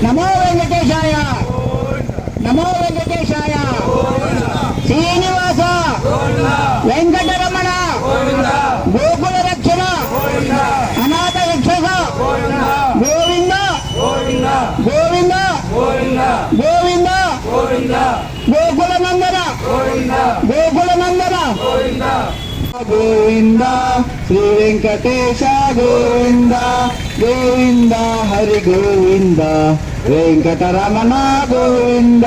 నమో వెంకటేశాయ నమో వెంకటేశాయ శ్రీనివాస వెంకటరమణ గోకుల రక్షణ అనాథ రక్షక గోవింద గోవింద గోవింద గోకుల నందన గోకుల నందన గోవింద శ్రీ వెంకటేశ గోవింద గోవింద హరి గోవింద వెంకటరమణ గోవింద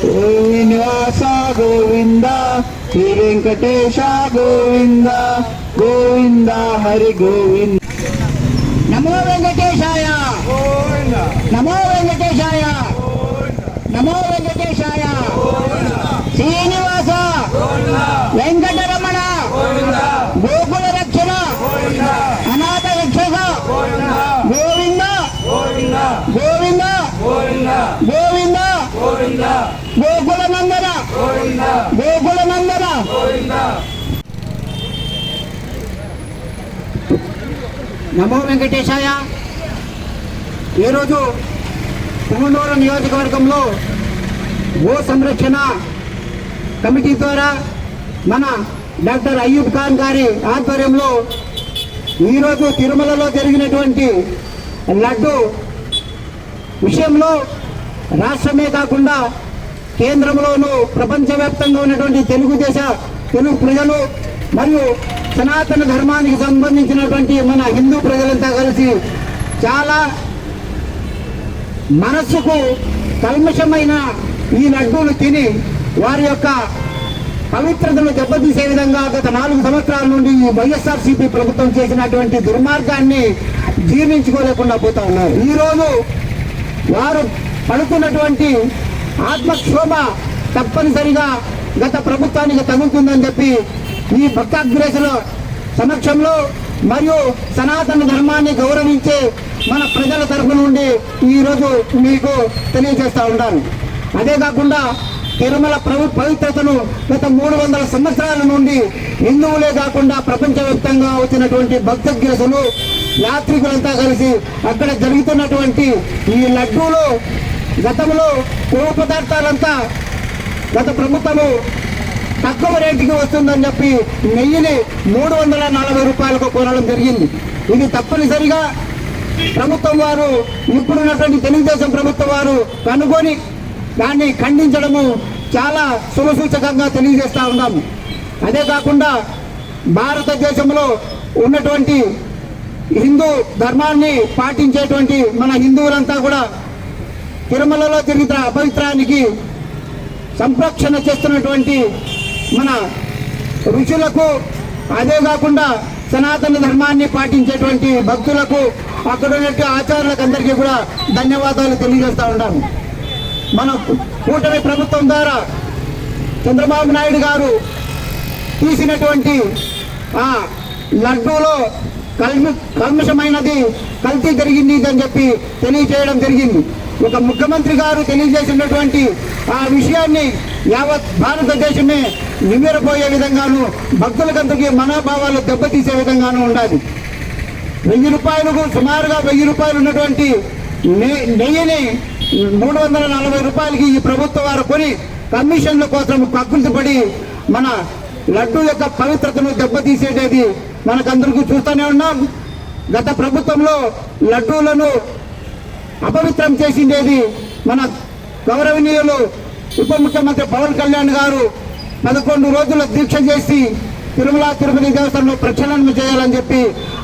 శ్రీనివాస గోవింద శ్రీ వెంకటేశ గోవింద గోవింద హరి గోవింద నమో వెంకటేశాయ నమో వెంకటేశాయ నమో వెంకటేశాయ శ్రీనివాస వెంకటరమణ గోకుల రక్షణ అనాథ రక్షక గోవింద గోవింద గోవింద గోకుల నందన గోకుల నందన నమో వెంకటేశాయ. ఈరోజు పుంగనూరు నియోజకవర్గంలో గో సంరక్షణ కమిటీ ద్వారా మన డాక్టర్ అయ్యూబ్ ఖాన్ గారి ఆధ్వర్యంలో ఈరోజు తిరుమలలో జరిగినటువంటి లడ్డు విషయంలో రాష్ట్రమే కాకుండా కేంద్రంలోనూ ప్రపంచవ్యాప్తంగా ఉన్నటువంటి తెలుగు ప్రజలు మరియు సనాతన ధర్మానికి సంబంధించినటువంటి మన హిందూ ప్రజలంతా కలిసి చాలా మనస్సుకు కల్మషమైన ఈ లడ్డూలు తిని వారి యొక్క పవిత్రతను దెబ్బతీసే విధంగా గత 4 సంవత్సరాల నుండి ఈ వైఎస్ఆర్సీపీ ప్రభుత్వం చేసినటువంటి దుర్మార్గాన్ని జీర్ణించుకోలేకుండా పోతా ఉన్నారు. ఈరోజు వారు పడుతున్నటువంటి ఆత్మక్షోభ తప్పనిసరిగా గత ప్రభుత్వానికి తగులుతుందని చెప్పి ఈ భక్తాగ్రేసుల సమక్షంలో మరియు సనాతన ధర్మాన్ని గౌరవించే మన ప్రజల తరఫు నుండి ఈరోజు మీకు తెలియజేస్తూ ఉంటాను. అదే కాకుండా తిరుమల పవిత్రతను గత 300 సంవత్సరాల నుండి హిందువులే కాకుండా ప్రపంచవ్యాప్తంగా వచ్చినటువంటి భక్తగ్రసులు యాత్రికులంతా కలిసి అక్కడ జరుగుతున్నటువంటి ఈ లడ్డూలు గతంలో కొవ్వు పదార్థాలంతా గత ప్రభుత్వము తక్కువ రేటుకి వస్తుందని చెప్పి నెయ్యిని 340 రూపాయలకు కొనడం జరిగింది. ఇది తప్పనిసరిగా ప్రభుత్వం వారు ఇప్పుడున్నటువంటి తెలుగుదేశం ప్రభుత్వం వారు కనుగొని దాన్ని ఖండించడము చాలా శుభసూచకంగా తెలియజేస్తా ఉన్నాము. అదే కాకుండా భారతదేశంలో ఉన్నటువంటి హిందూ ధర్మాన్ని పాటించేటువంటి మన హిందువులంతా కూడా తిరుమలలో జరిగిన అపవిత్రానికి సంరక్షణ చేస్తున్నటువంటి మన ఋషులకు అదే కాకుండా సనాతన ధర్మాన్ని పాటించేటువంటి భక్తులకు అక్కడ ఉన్నటువంటి ఆచార్యులకు అందరికీ కూడా ధన్యవాదాలు తెలియజేస్తూ ఉంటాను. మన కూటమి ప్రభుత్వం ద్వారా చంద్రబాబు నాయుడు గారు తీసినటువంటి ఆ లడ్డూలో కల్మషమైనది కల్తీ జరిగింది అని చెప్పి తెలియజేయడం జరిగింది. ఒక ముఖ్యమంత్రి గారు తెలియజేసినటువంటి ఆ విషయాన్ని యావత్ భారతదేశమే నివ్వెరపోయే విధంగాను భక్తులకందరికీ మనోభావాలు దెబ్బతీసే విధంగాను ఉండాలి. 1000 రూపాయలకు సుమారుగా 1000 రూపాయలు ఉన్నటువంటి నెయ్యిని 340 రూపాయలకి ఈ ప్రభుత్వం వారు కొని కమిషన్ల కోసం కక్కుర్తిపడి మన లడ్డూ యొక్క పవిత్రతను దెబ్బతీసేది మనకందరికీ చూస్తూనే ఉన్నాం. గత ప్రభుత్వంలో లడ్డూలను అపవిత్రం చేసిండేది మన గౌరవనీయులు ఉప ముఖ్యమంత్రి పవన్ కళ్యాణ్ గారు 11 రోజుల దీక్ష చేసి తిరుపతి దేవస్థానంలో ప్రక్షాళన చేయాలని చెప్పి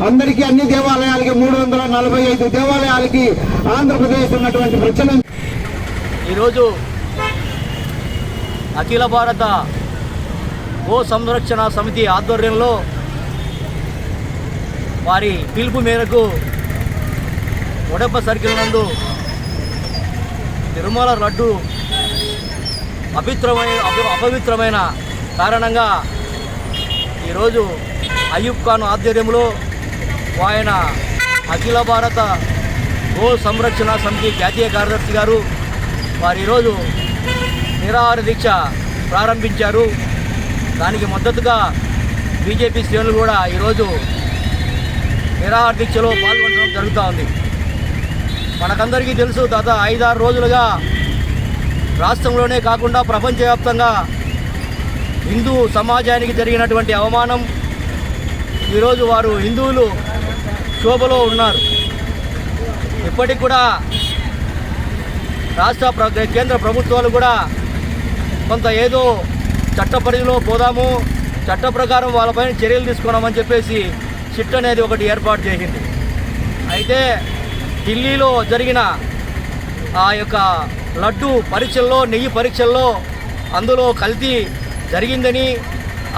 అందరికీ అన్ని దేవాలయాలకి 345 దేవాలయాలకి ఆంధ్రప్రదేశ్ ఉన్నటువంటి ప్రక్షాళన. ఈరోజు అఖిల భారత గో సంరక్షణ సమితి ఆధ్వర్యంలో వారి పిలుపు మేరకు వడప సర్కిల్ నందు తిరుమల లడ్డు అపవిత్రమైన కారణంగా ఈరోజు అయ్యూబ్ ఖాన్ ఆధ్వర్యంలో ఆయన అఖిల భారత గో సంరక్షణ సమితి జాతీయ కార్యదర్శి గారు వారు ఈరోజు నిరాహార దీక్ష ప్రారంభించారు. దానికి మద్దతుగా బీజేపీ శ్రేణులు కూడా ఈరోజు నిరాహార దీక్షలో పాల్గొనడం జరుగుతూ ఉంది. మనకందరికీ తెలుసు, గత 5-6 రోజులుగా రాష్ట్రంలోనే కాకుండా ప్రపంచవ్యాప్తంగా హిందూ సమాజానికి జరిగినటువంటి అవమానం. ఈరోజు వారు హిందువులు శోభలో ఉన్నారు. ఇప్పటికి కూడా కేంద్ర ప్రభుత్వాలు కూడా కొంత ఏదో చట్ట పరిధిలో పోదాము, చట్ట ప్రకారం వాళ్ళపైన చర్యలు తీసుకున్నామని చెప్పేసి సిట్ అనేది ఒకటి ఏర్పాటు చేసింది. అయితే ఢిల్లీలో జరిగిన ఆ యొక్క లడ్డు పరీక్షల్లో, నెయ్యి పరీక్షల్లో అందులో కల్తీ జరిగిందని,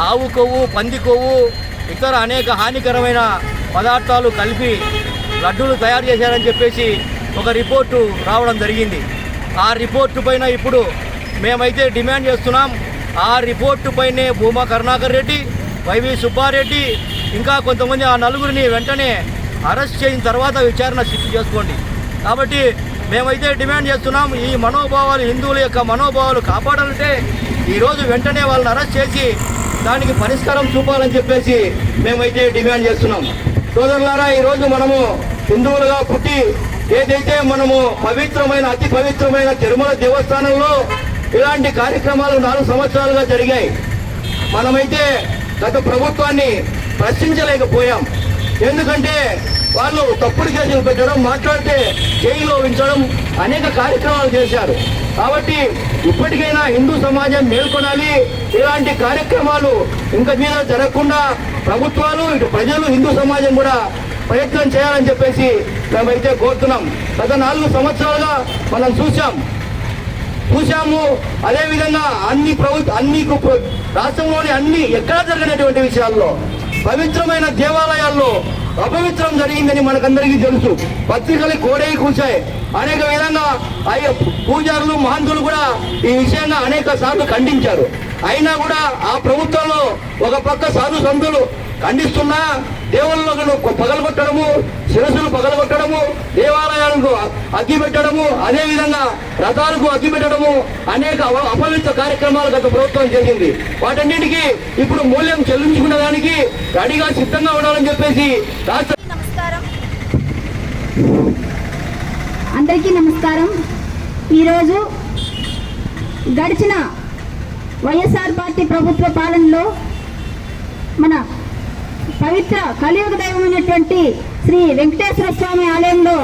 ఆవు కొవ్వు, పంది కొవ్వు, ఇతర అనేక హానికరమైన పదార్థాలు కలిపి లడ్డూలు తయారు చేశారని చెప్పేసి ఒక రిపోర్టు రావడం జరిగింది. ఆ రిపోర్టు పైన ఇప్పుడు మేమైతే డిమాండ్ చేస్తున్నాం. ఆ రిపోర్టు పైనే భూమా కరుణాకర్ రెడ్డి, వైవి సుబ్బారెడ్డి, ఇంకా కొంతమంది ఆ నలుగురిని వెంటనే అరెస్ట్ చేసిన తర్వాత విచారణ సిట్టు చేసుకోండి. కాబట్టి మేమైతే డిమాండ్ చేస్తున్నాం, ఈ మనోభావాలు, హిందువుల యొక్క మనోభావాలు కాపాడాలంటే ఈరోజు వెంటనే వాళ్ళని అరెస్ట్ చేసి దానికి పరిష్కారం చూపాలని చెప్పేసి మేమైతే డిమాండ్ చేస్తున్నాం. సోదరులారా, ఈరోజు మనము హిందువులుగా పుట్టి ఏదైతే మనము అతి పవిత్రమైన తిరుమల దేవస్థానంలో ఇలాంటి కార్యక్రమాలు 4 సంవత్సరాలుగా జరిగాయి. మనమైతే గత ప్రభుత్వాన్ని ప్రశ్నించలేకపోయాం. ఎందుకంటే వాళ్ళు తప్పుడు కేసులు పెట్టడం, మాట్లాడితే జైల్లో ఉంచడం, అనేక కార్యక్రమాలు చేశారు. కాబట్టి ఇప్పటికైనా హిందూ సమాజం మేల్కొనాలి. ఇలాంటి కార్యక్రమాలు ఇంకా మీద జరగకుండా ప్రభుత్వాలు, ఇటు ప్రజలు, హిందూ సమాజం కూడా ప్రయత్నం చేయాలని చెప్పేసి మేమైతే కోరుతున్నాం. గత 4 సంవత్సరాలుగా మనం చూశాము. అదేవిధంగా రాష్ట్రంలోని ఎక్కడా జరిగినటువంటి విషయాల్లో పవిత్రమైన దేవాలయాల్లో అపవిత్రం జరిగిందని మనకందరికీ తెలుసు. పత్రికలు కోడై కూర్చాయి. అనేక విధంగా పూజారులు, మహంతులు కూడా ఈ విషయంగా అనేక సార్లు ఖండించారు. అయినా కూడా ఆ ప్రభుత్వంలో ఒక పక్క సాధు సంతులు ఖండిస్తున్నా దేవుళ్ళను పగలగొట్టడము, శిరస్సులు పగలగొట్టడము, దేవాలయాలకు అగ్గి పెట్టడము, అదేవిధంగా రథాలకు అగ్గి పెట్టడము, అనేక అపవిత్ర కార్యక్రమాలు గత ప్రభుత్వం చేసింది. వాటన్నిటికీ ఇప్పుడు మూల్యం చెల్లించుకునే దానికి రెడీగా సిద్ధంగా ఉండాలని చెప్పేసి అందరికీ నమస్కారం. ఈరోజు గడిచిన వైఎస్ఆర్ పార్టీ ప్రభుత్వ పాలనలో మన పవిత్ర కలియుగ దైవమైనటువంటి శ్రీ వెంకటేశ్వర స్వామి ఆలయంలో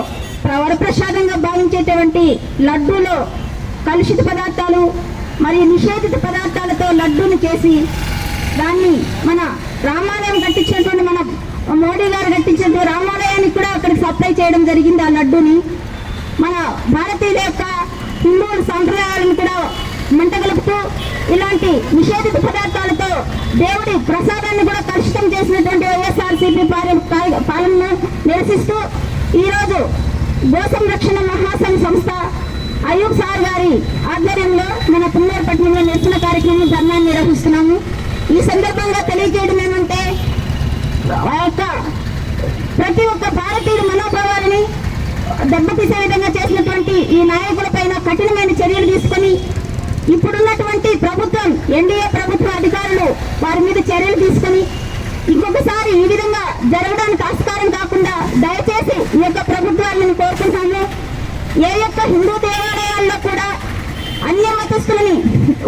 వరప్రసాదంగా భావించేటువంటి లడ్డూలో కలుషిత పదార్థాలు మరియు నిషేధిత పదార్థాలతో లడ్డూని చేసి దాన్ని మన రామాలయం కట్టించినటువంటి మన మోడీ గారు కట్టించినటువంటి రామాలయానికి కూడా అక్కడికి సప్లై చేయడం జరిగింది. ఆ లడ్డూని మన భారతీయుల యొక్క హిందువుల సాంప్రదాయాలను కూడా మంటగలుపుతూ ఇలాంటి నిషేధిత పదార్థాలతో దేవుడి ప్రసాదాన్ని కూడా కలుషితం చేసినటువంటి వైఎస్ఆర్సీపీ పాలనను నిరసిస్తూ ఈరోజు గో సంరక్షణ మహాసంఘ సంస్థ అయ్యూబ్ సార్ గారి ఆధ్వర్యంలో మన పున్నూరుపట్నంలో నిరసన కార్యక్రమం ధర్నాన్ని నిర్వహిస్తున్నాము. ఈ సందర్భంగా తెలియజేయడం ఏమంటే, ప్రతి ఒక్క భారతీయుడు మనోభావాలని దెబ్బతీసే విధంగా చేసినటువంటి ఈ నాయకులపైన కఠినమైన చర్యలు తీసుకొని ఇప్పుడున్నటువంటి ప్రభుత్వం, ఎన్డీఏ ప్రభుత్వ అధికారులు వారి మీద చర్యలు తీసుకొని ఇంకొకసారి ఈ విధంగా జరగడానికి ఆస్కారం కాకుండా దయచేసి ఈ యొక్క ప్రభుత్వాలను కోరుకుంటాము. ఏ యొక్క హిందూ దేవాలయాల్లో కూడా అన్య మతస్థులని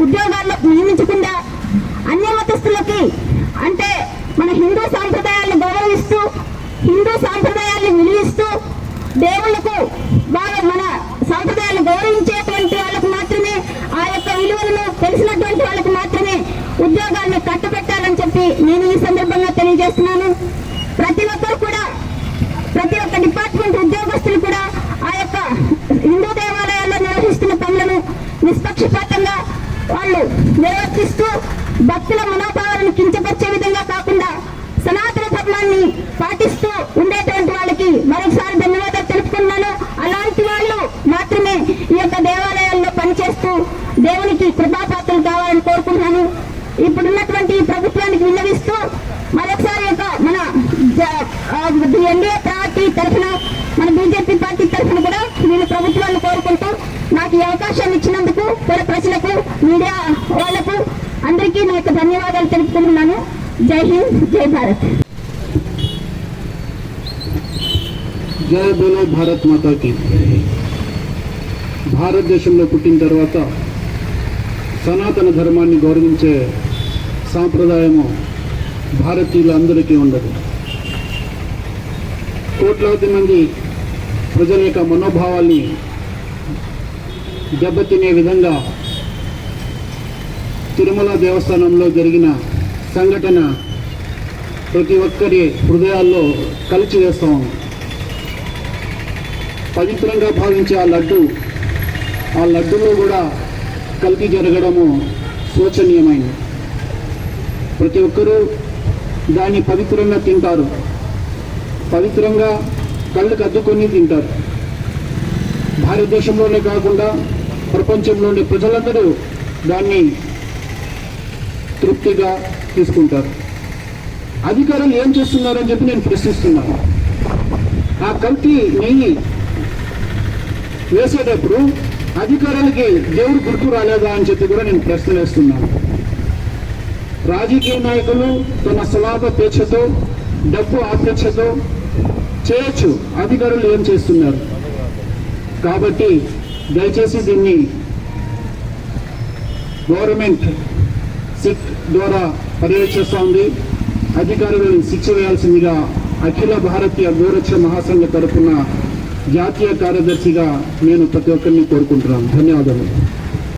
ఉద్యోగాల్లో నియమించకుండా అన్య మతస్థులకి అంటే మన హిందూ సాంప్రదాయాలను గౌరవిస్తూ, హిందూ సాంప్రదాయాలను విలువిస్తూ, దేవుళ్లకు బాగా మన సాంప్రదాయాలను గౌరవించేటువంటి వాళ్ళకు మాత్రమే, ఆ యొక్క విలువలను తెలిసినటువంటి వాళ్ళకు మాత్రమే ఉద్యోగాలను కట్టబెట్టాలని చెప్పి నేను ఈ సందర్భంగా తెలియజేస్తున్నాను. ప్రతి ఒక్కరు కూడా, ప్రతి ఒక్క డిపార్ట్మెంట్ ఉద్యోగస్తులు కూడా ఆ యొక్క హిందూ దేవాలయాల్లో నిర్వహిస్తున్న పనులను నిష్పక్షపాతంగా వాళ్ళు నిర్వర్తిస్తూ భక్తుల మనోభావాలను కించపరిచే విధంగా కాకుండా సనాతన ధర్మాన్ని పాటిస్తూ ఉండేటువంటి వాళ్ళకి మరొకసారి ధన్యవాదాలు తెలుపుకున్నాను. అలాంటి వాళ్ళు మాత్రమే ఈ యొక్క దేవాలయాల్లో పనిచేస్తూ దేవునికి కృపాపాత్రలు కావాలని కోరుకుంటున్నాను. ఇప్పుడున్నటువంటి ప్రభుత్వానికి విన్నవిస్తూ మరొకసారి యొక్క మన ఎన్డీఏ పార్టీ తరఫున, మన బీజేపీ పార్టీ తరఫున కూడా నేను ప్రభుత్వాన్ని కోరుకుంటూ నాకు ఈ అవకాశాన్ని ఇచ్చినందుకు కూడా ప్రజలకు, మీడియా వాళ్లకు అందరికీ నా యొక్క ధన్యవాదాలు తెలుపుకుంటున్నాను. జై హింద్, జై భారత్. जय बोलो भारत माता की। భారతదేశంలో పుట్టిన తర్వాత సనాతన ధర్మాన్ని గౌరవించే సాంప్రదాయము భారతీయులందరికీ ఉండదు. కోట్లాది మంది ప్రజల యొక్క మనోభావాల్ని దెబ్బతినే విధంగా తిరుమల దేవస్థానంలో జరిగిన సంఘటన ప్రతి ఒక్కరి హృదయాల్లో కలిచివేస్తాం. పవిత్రంగా భావించే ఆ లడ్డులో కూడా కల్తీ జరగడము శోచనీయమైనది. ప్రతి ఒక్కరూ దాన్ని పవిత్రంగా తింటారు, పవిత్రంగా కళ్ళకు అద్దుకొని తింటారు. భారతదేశంలోనే కాకుండా ప్రపంచంలోని ప్రజలందరూ దాన్ని తృప్తిగా తీసుకుంటారు. అధికారులు ఏం చేస్తున్నారని చెప్పి నేను ప్రశ్నిస్తున్నాను. ఆ కల్తీ నెయ్యి వేసేటప్పుడు అధికారులకి దేవుడు గుర్తు రాలేదా అని చెప్పి కూడా నేను ప్రశ్న వేస్తున్నాను. రాజకీయ నాయకులు తన స్వలాభాపేక్షతో, డబ్బు ఆపేక్షతో చేయొచ్చు, అధికారులు ఏం చేస్తున్నారు? కాబట్టి దయచేసి దీన్ని గవర్నమెంట్ సిట్ ద్వారా పర్యవేక్షిస్తూ ఉంది. అధికారులను శిక్ష వేయాల్సిందిగా అఖిల భారతీయ గోరక్ష మహాసంఘ తరఫున జాతీయ కార్యదర్శిగా నేను ప్రతి ఒక్కరిని కోరుకుంటున్నాను. ధన్యవాదాలు.